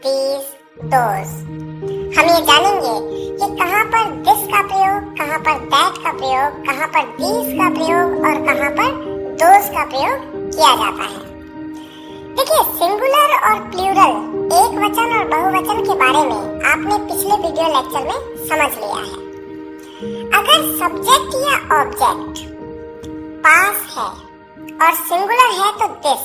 these, those। हम ये जानेंगे कि कहाँ पर this का प्रयोग, कहाँ पर that का प्रयोग, कहाँ पर these का प्रयोग और कहाँ पर those का प्रयोग किया जाता है। देखिए, सिंगुलर और प्लूरल, एक वचन और बहुवचन के बारे में आपने पिछले वीडियो लेक्चर में समझ लिया है। अगर सब्जेक्ट या ऑब्जेक्ट पास है और सिंगुलर है तो दिस,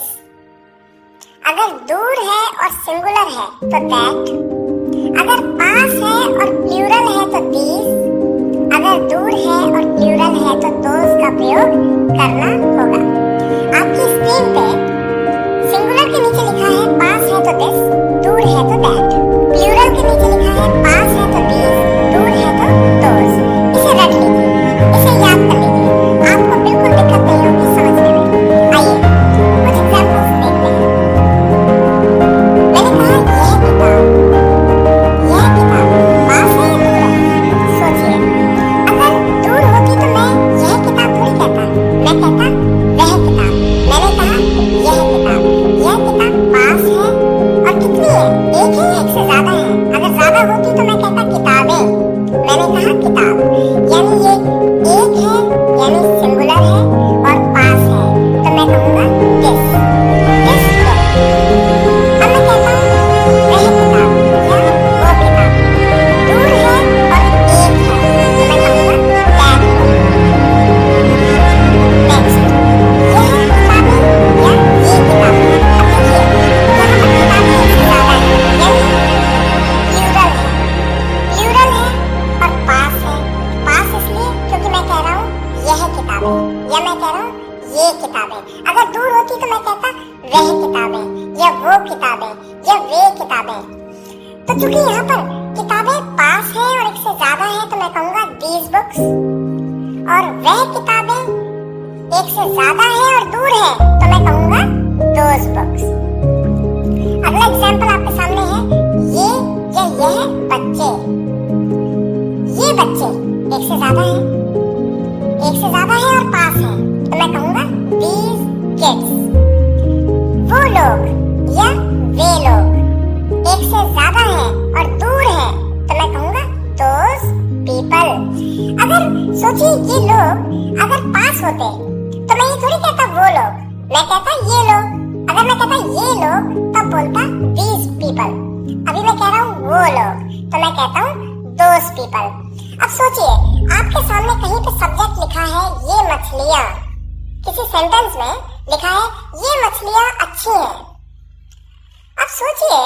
अगर दूर है और सिंगुलर है तो दैट, अगर पास है और प्लूरल है तो दीज, अगर दूर है और प्लूरल है तो दोज का प्रयोग करना होगा। आपकी स्क्रीन पे सिंगुलर के नीचे लिखा है पास है तो दिस, दूर है तो दैट। प्लूरल के नीचे लिखा है पास है तो दीज, दूर है तो दोज। इसे रट लीजिए, इसे याद कर लीजिए, आपको बिल्कुल दिक्कत नहीं होगी समझने में। आइए कुछ एग्जांपल्स देखते हैं। मैंने कहा यह किताब पास है या दूर है? सोचिए, अगर दूर होती तो मैं यह किताब थोड़ी कहता, मैं कहता वह किताब। मैंने कहा यह किताब पास है और कितनी है, एक है या एक से ज्यादा है? अगर ज्यादा होती तो मैं कहता किताबें, मैंने कहा किताब। यानी ये एक है, यानी सिंगुलर है और पास है, तो मैं कहूँगा दिस, दिस बुक। अब मैं कहता हूँ वह किताब या वो किताब, दूर है और एक है, तो मैं कहूँगा दैट बुक। नेक्स्ट, यह किताबें या ये किताबें। अब देखिए, यहाँ पर किताबें एक से ज्यादा है, यानी प्लूरल है, प्लूरल है और पास है। पास इसलिए क्योंकि मैं कह रहा हूँ यह किताबें या मैं कह रहा हूँ ये किताबें। अगर दूर होती तो मैं कहता वह किताबें या वो किताबें या वे किताबें। तो चूंकि यहाँ पर किताबें पास है और एक से ज्यादा है तो मैं कहूँगा these books, और वह किताबें एक से ज्यादा है और दूर है तो मैं कहूँगा those books। अगला एग्जाम्पल आपके सामने है, ये या यह बच्चे। ये बच्चे एक से ज्यादा है, एक से ज्यादा है और पास है तो मैं कहूँगा these kids। वो लोग या वे लोग एक से ज्यादा है और दूर है तो मैं कहूँगा those people। अगर सोचिए, ये लोग अगर पास होते तो मैं ये थोड़ी कहता वो लोग, मैं कहता ये लोग। अगर मैं कहता ये लोग तब बोलता these people। अभी मैं कह रहा हूँ वो लोग तो मैं कहता हूँ those people। अब सोचिए, आपके सामने कहीं पे सब्जेक्ट लिखा है ये मछलियाँ, किसी सेंटेंस में लिखा है ये मछलियाँ अच्छी हैं। अब सोचिए,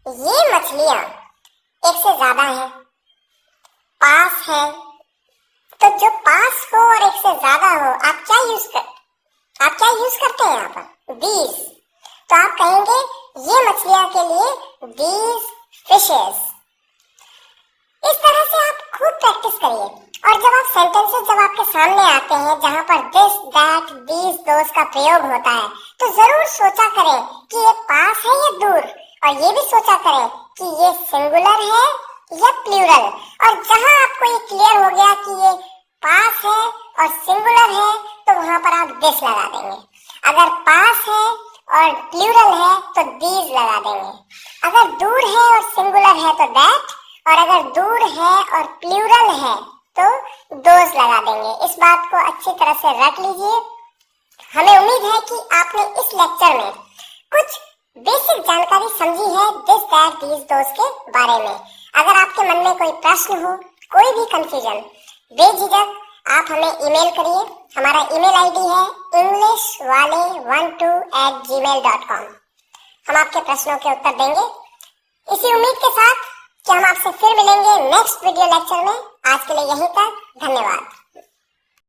ये मछलियाँ एक से ज्यादा है, पास है, तो जो पास हो और एक से ज्यादा हो आप क्या यूज करते हैं यहाँ पर? these। तो आप कहेंगे ये मछलियाँ के लिए these fishes। इस तरह से आप खूब प्रैक्टिस करिए, और जब आप सेंटेंसेस जब आपके सामने आते हैं जहाँ पर दिस, दैट, दीज, दोस का प्रयोग होता है तो जरूर सोचा करें कि ये पास है या दूर, और ये भी सोचा करें कि ये सिंगुलर है या प्लूरल। और जहाँ आपको ये क्लियर हो गया कि ये पास है और सिंगुलर है तो वहाँ पर आप दिस लगा देंगे। अगर पास है और प्लूरल है तो दीज लगा देंगे। अगर दूर है और सिंगुलर है तो दैट, और अगर दूर है और प्लूरल है तो दोज लगा देंगे। इस बात को अच्छी तरह से रट लीजिए। हमें उम्मीद है कि आपने इस लेक्चर में कुछ बेसिक जानकारी समझी है दिस, दैट, दीज, दोज के बारे में। अगर आपके मन में कोई प्रश्न हो, कोई भी कंफ्यूजन, बेझिझक आप हमें ईमेल करिए। हमारा ईमेल आईडी है englishwale12@gmail.com। हम आपके प्रश्नों के उत्तर देंगे, इसी उम्मीद के साथ कि हम आपसे फिर मिलेंगे नेक्स्ट वीडियो लेक्चर में। आज के लिए यहीं तक, धन्यवाद।